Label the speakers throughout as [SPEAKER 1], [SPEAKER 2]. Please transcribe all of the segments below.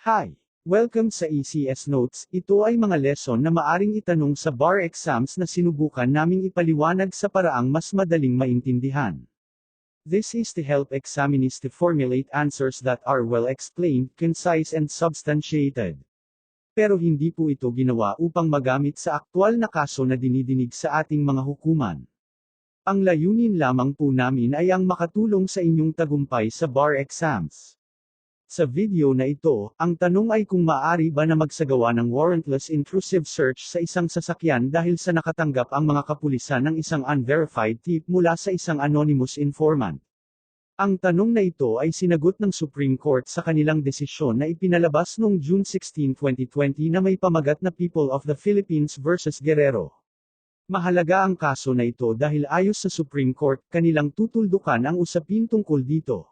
[SPEAKER 1] Hi! Welcome sa ECS Notes. Ito ay mga lesson na maaring itanong sa bar exams na sinubukan naming ipaliwanag sa paraang mas madaling maintindihan. This is to help examinees to formulate answers that are well explained, concise and substantiated. Pero hindi po ito ginawa upang magamit sa aktwal na kaso na dinidinig sa ating mga hukuman. Ang layunin lamang po namin ay ang makatulong sa inyong tagumpay sa bar exams. Sa video na ito, ang tanong ay kung maaari ba na magsagawa ng warrantless intrusive search sa isang sasakyan dahil sa nakatanggap ang mga kapulisan ng isang unverified tip mula sa isang anonymous informant. Ang tanong na ito ay sinagot ng Supreme Court sa kanilang desisyon na ipinalabas noong June 16, 2020 na may pamagat na People of the Philippines versus Guerrero. Mahalaga ang kaso na ito dahil ayon sa Supreme Court, kanilang tutuldukan ang usapin tungkol dito.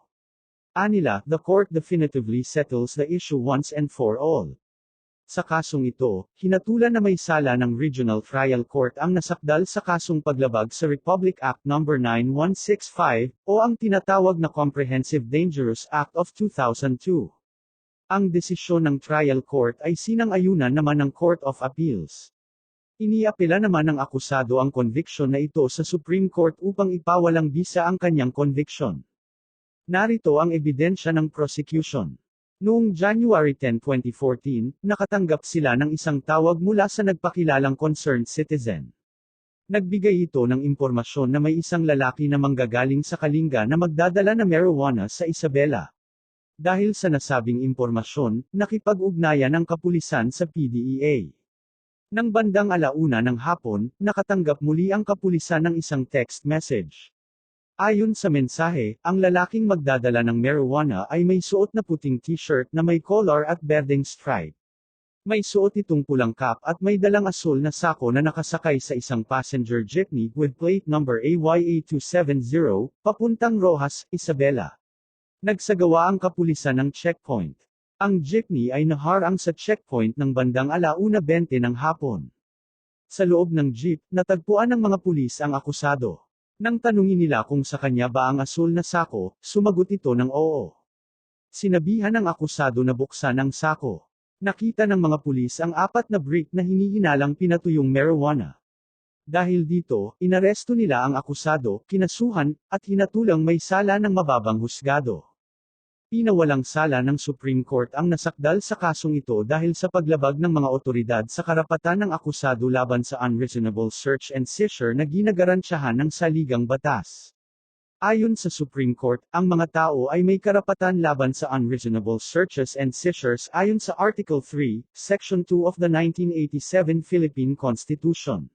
[SPEAKER 1] Anila, the court definitively settles the issue once and for all. Sa kasong ito, hinatulan na may sala ng Regional Trial Court ang nasakdal sa kasong paglabag sa Republic Act No. 9165, o ang tinatawag na Comprehensive Dangerous Act of 2002. Ang desisyon ng trial court ay sinang-ayunan naman ng Court of Appeals. Iniapela naman ng akusado ang conviction na ito sa Supreme Court upang ipawalang bisa ang kanyang conviction. Narito ang ebidensya ng prosecution. Noong January 10, 2014, nakatanggap sila ng isang tawag mula sa nagpakilalang concerned citizen. Nagbigay ito ng impormasyon na may isang lalaki na manggagaling sa Kalinga na magdadala ng marijuana sa Isabela. Dahil sa nasabing impormasyon, nakipag-ugnayan ang kapulisan sa PDEA. Nang bandang 1:00 ng hapon, nakatanggap muli ang kapulisan ng isang text message. Ayon sa mensahe, ang lalaking magdadala ng marijuana ay may suot na puting t-shirt na may collar at berdeng stripe. May suot itong pulang cap at may dalang asul na sako na nakasakay sa isang passenger jeepney with plate number AYA270, papuntang Rojas, Isabela. Nagsagawa ang kapulisan ng checkpoint. Ang jeepney ay naharang sa checkpoint ng bandang 1:20 ng hapon. Sa loob ng jeep, natagpuan ng mga pulis ang akusado. Nang tanungin nila kung sa kanya ba ang asul na sako, sumagot ito ng oo. Sinabihan ng akusado na buksan ang sako. Nakita ng mga pulis ang 4 na brick na hinihinalang pinatuyong marijuana. Dahil dito, inaresto nila ang akusado, kinasuhan, at hinatulang may sala ng mababang husgado. Pinawalang sala ng Supreme Court ang nasakdal sa kasong ito dahil sa paglabag ng mga otoridad sa karapatan ng akusado laban sa unreasonable search and seizure na ginagarantiyahan ng saligang batas. Ayon sa Supreme Court, ang mga tao ay may karapatan laban sa unreasonable searches and seizures ayon sa Article 3, Section 2 of the 1987 Philippine Constitution.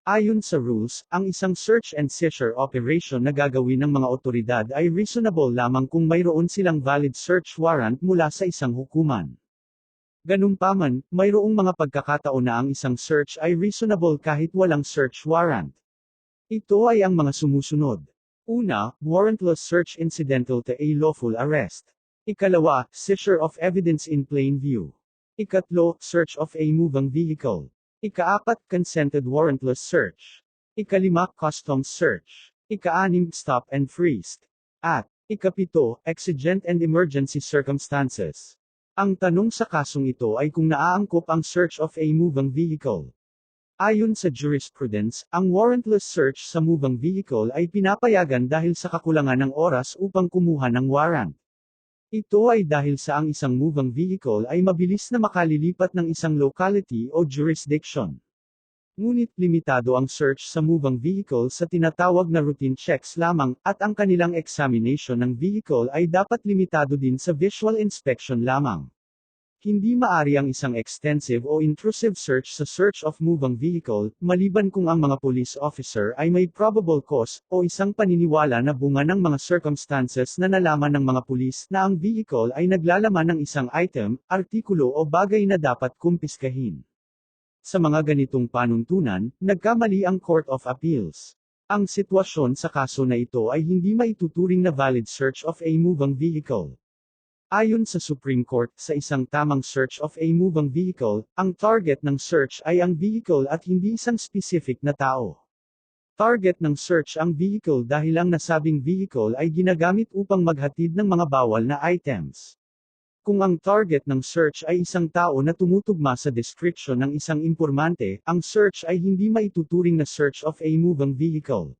[SPEAKER 1] Ayon sa rules, ang isang search and seizure operation na gagawin ng mga otoridad ay reasonable lamang kung mayroon silang valid search warrant mula sa isang hukuman. Ganunpaman, mayroong mga pagkakataon na ang isang search ay reasonable kahit walang search warrant. Ito ay ang mga sumusunod. Una, warrantless search incidental to a lawful arrest. Ikalawa, seizure of evidence in plain view. Ikatlo, search of a moving vehicle. Ika-4, consented warrantless search. Ika-5, customs search. Ika-6, stop and frisk. At ika-7, exigent and emergency circumstances. Ang tanong sa kasong ito ay kung naaangkop ang search of a moving vehicle. Ayon sa jurisprudence, ang warrantless search sa moving vehicle ay pinapayagan dahil sa kakulangan ng oras upang kumuha ng warrant. Ito ay dahil sa ang isang moving vehicle ay mabilis na makalilipat ng isang locality o jurisdiction. Ngunit limitado ang search sa moving vehicle sa tinatawag na routine checks lamang, at ang kanilang examination ng vehicle ay dapat limitado din sa visual inspection lamang. Hindi maari ang isang extensive o intrusive search sa search of moving vehicle, maliban kung ang mga police officer ay may probable cause, o isang paniniwala na bunga ng mga circumstances na nalaman ng mga pulis na ang vehicle ay naglalaman ng isang item, artikulo o bagay na dapat kumpiskahin. Sa mga ganitong panuntunan, nagkamali ang Court of Appeals. Ang sitwasyon sa kaso na ito ay hindi maituturing na valid search of a moving vehicle. Ayon sa Supreme Court, sa isang tamang search of a moving vehicle, ang target ng search ay ang vehicle at hindi isang specific na tao. Target ng search ang vehicle dahil ang nasabing vehicle ay ginagamit upang maghatid ng mga bawal na items. Kung ang target ng search ay isang tao na tumutugma sa description ng isang impormante, ang search ay hindi maituturing na search of a moving vehicle.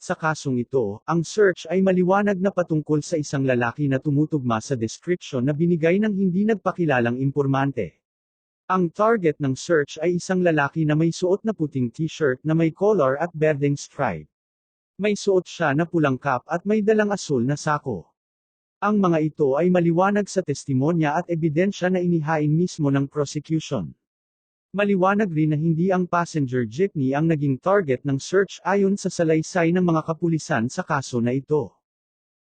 [SPEAKER 1] Sa kasong ito, ang search ay maliwanag na patungkol sa isang lalaki na tumutugma sa description na binigay ng hindi nagpakilalang impormante. Ang target ng search ay isang lalaki na may suot na puting t-shirt na may collar at berdeng stripe. May suot siya na pulang cap at may dalang asul na sako. Ang mga ito ay maliwanag sa testimonya at ebidensya na inihain mismo ng prosecution. Maliwanag rin na hindi ang passenger jeepney ang naging target ng search ayon sa salaysay ng mga kapulisan sa kaso na ito.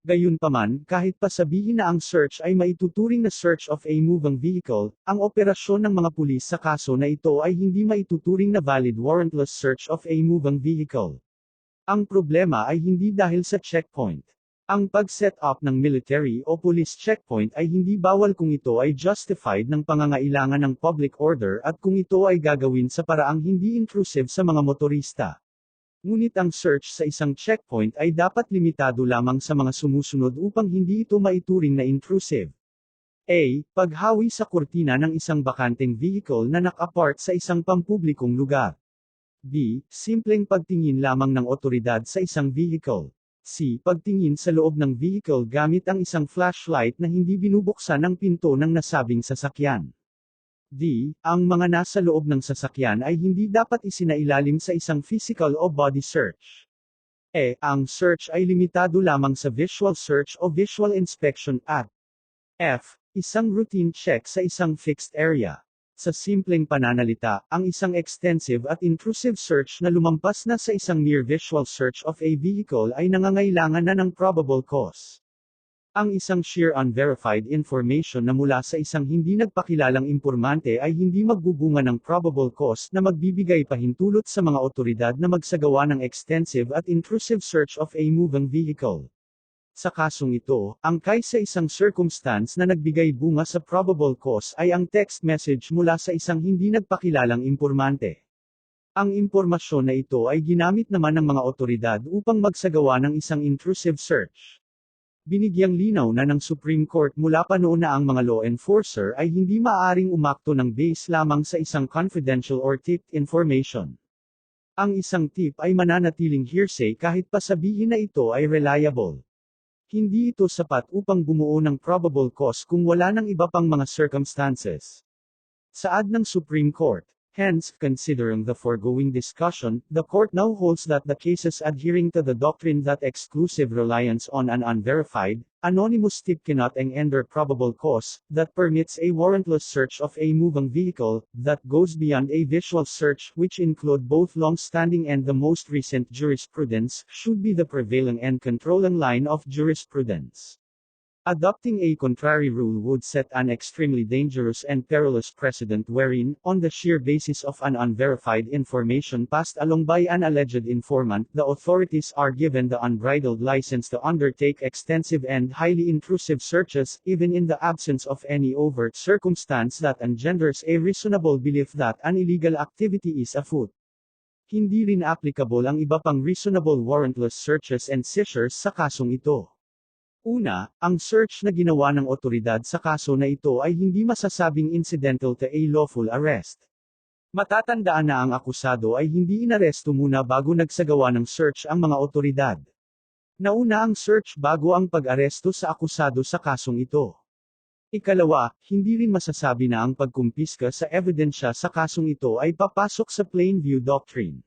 [SPEAKER 1] Gayunpaman, kahit pa sabihin na ang search ay maituturing na search of a moving vehicle, ang operasyon ng mga pulis sa kaso na ito ay hindi maituturing na valid warrantless search of a moving vehicle. Ang problema ay hindi dahil sa checkpoint. Ang pag-set up ng military o police checkpoint ay hindi bawal kung ito ay justified ng pangangailangan ng public order at kung ito ay gagawin sa paraang hindi intrusive sa mga motorista. Ngunit ang search sa isang checkpoint ay dapat limitado lamang sa mga sumusunod upang hindi ito maituring na intrusive. A. Paghawi sa kurtina ng isang bakanteng vehicle na naka-park sa isang pampublikong lugar. B. Simpleng pagtingin lamang ng otoridad sa isang vehicle. C. Pagtingin sa loob ng vehicle gamit ang isang flashlight na hindi binubuksan ang pinto ng nasabing sasakyan. D. Ang mga nasa loob ng sasakyan ay hindi dapat isinailalim sa isang physical o body search. E. Ang search ay limitado lamang sa visual search o visual inspection at F. Isang routine check sa isang fixed area. Sa simpleng pananalita, ang isang extensive at intrusive search na lumampas na sa isang mere visual search of a vehicle ay nangangailangan na ng probable cause. Ang isang sheer unverified information na mula sa isang hindi nagpakilalang impormante ay hindi magbubunga ng probable cause na magbibigay pahintulot sa mga otoridad na magsagawa ng extensive at intrusive search of a moving vehicle. Sa kasong ito, ang kaysa isang circumstance na nagbigay bunga sa probable cause ay ang text message mula sa isang hindi nagpakilalang impormante. Ang impormasyon na ito ay ginamit naman ng mga otoridad upang magsagawa ng isang intrusive search. Binigyang linaw na ng Supreme Court mula pa noon na ang mga law enforcer ay hindi maaaring umakto ng base lamang sa isang confidential or tipped information. Ang isang tip ay mananatiling hearsay kahit pa sabihin na ito ay reliable. Hindi ito sapat upang bumuo ng probable cause kung wala ng iba pang mga circumstances. Saad ng Supreme Court. Hence, considering the foregoing discussion, the court now holds that the cases adhering to the doctrine that exclusive reliance on an unverified, anonymous tip cannot engender probable cause, that permits a warrantless search of a moving vehicle, that goes beyond a visual search, which include both long-standing and the most recent jurisprudence, should be the prevailing and controlling line of jurisprudence. Adopting a contrary rule would set an extremely dangerous and perilous precedent wherein, on the sheer basis of an unverified information passed along by an alleged informant, the authorities are given the unbridled license to undertake extensive and highly intrusive searches, even in the absence of any overt circumstance that engenders a reasonable belief that an illegal activity is afoot. Hindi rin applicable ang iba pang reasonable warrantless searches and seizures sa kasong ito. Una, ang search na ginawa ng otoridad sa kaso na ito ay hindi masasabing incidental to a lawful arrest. Matatandaan na ang akusado ay hindi inaresto muna bago nagsagawa ng search ang mga otoridad. Nauna ang search bago ang pag-aresto sa akusado sa kasong ito. Ikalawa, hindi rin masasabi na ang pagkumpiska sa ebidensya sa kasong ito ay papasok sa plain view doctrine.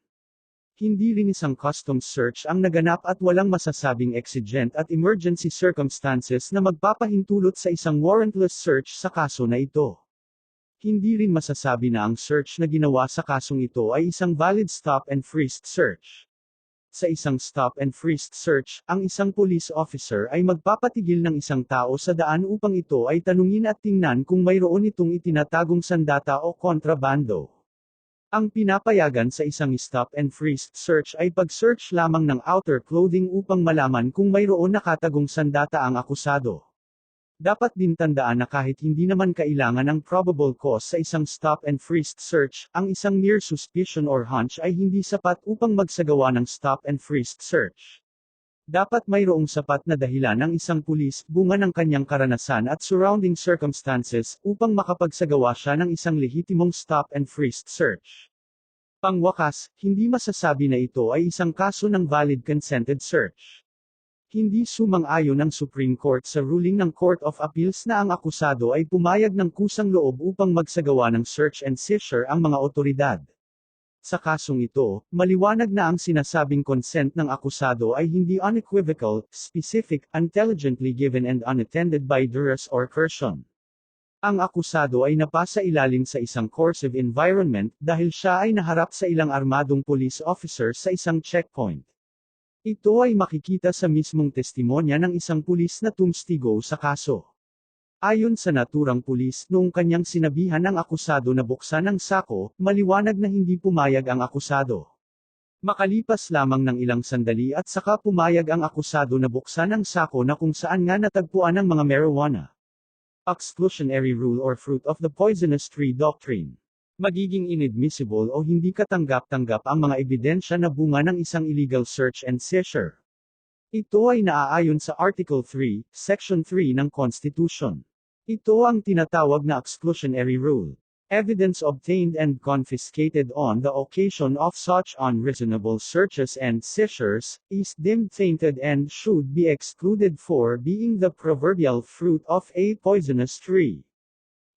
[SPEAKER 1] Hindi rin isang customs search ang naganap at walang masasabing exigent at emergency circumstances na magpapahintulot sa isang warrantless search sa kaso na ito. Hindi rin masasabi na ang search na ginawa sa kasong ito ay isang valid stop and frisk search. Sa isang stop and frisk search, ang isang police officer ay magpapatigil ng isang tao sa daan upang ito ay tanungin at tingnan kung mayroon itong itinatagong sandata o kontrabando. Ang pinapayagan sa isang stop and frisk search ay pag-search lamang ng outer clothing upang malaman kung mayroon nakatagong sandata ang akusado. Dapat din tandaan na kahit hindi naman kailangan ang probable cause sa isang stop and frisk search, ang isang mere suspicion or hunch ay hindi sapat upang magsagawa ng stop and frisk search. Dapat mayroong sapat na dahilan ang isang pulis, bunga ng kanyang karanasan at surrounding circumstances, upang makapagsagawa siya ng isang lehitimong stop and frisk search. Pangwakas, hindi masasabi na ito ay isang kaso ng valid consented search. Hindi sumang-ayon ang Supreme Court sa ruling ng Court of Appeals na ang akusado ay pumayag ng kusang loob upang magsagawa ng search and seizure ang mga otoridad. Sa kasong ito, maliwanag na ang sinasabing consent ng akusado ay hindi unequivocal, specific, intelligently given and unattended by duress or coercion. Ang akusado ay napasa ilalim sa isang coercive environment dahil siya ay naharap sa ilang armadong police officer sa isang checkpoint. Ito ay makikita sa mismong testimonya ng isang pulis na tumstigo sa kaso. Ayon sa naturang pulis, noong kanyang sinabihan ang akusado na buksan ang sako, maliwanag na hindi pumayag ang akusado. Makalipas lamang ng ilang sandali at saka pumayag ang akusado na buksan ang sako na kung saan nga natagpuan ang mga marijuana. Exclusionary Rule or Fruit of the Poisonous Tree Doctrine. Magiging inadmissible o hindi katanggap-tanggap ang mga ebidensya na bunga ng isang illegal search and seizure. Ito ay naaayon sa Article 3, Section 3 ng Constitution. Ito ang tinatawag na Exclusionary Rule. Evidence obtained and confiscated on the occasion of such unreasonable searches and seizures, is deemed tainted and should be excluded for being the proverbial fruit of a poisonous tree.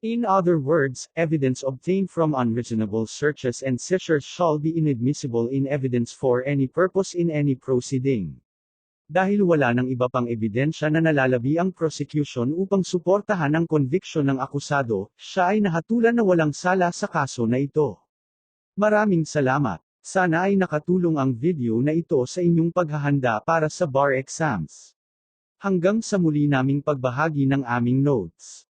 [SPEAKER 1] In other words, evidence obtained from unreasonable searches and seizures shall be inadmissible in evidence for any purpose in any proceeding. Dahil wala ng iba pang ebidensya na nalalabi ang prosecution upang suportahan ang conviction ng akusado, siya ay nahatulan na walang sala sa kaso na ito. Maraming salamat. Sana ay nakatulong ang video na ito sa inyong paghahanda para sa bar exams. Hanggang sa muli naming pagbahagi ng aming notes.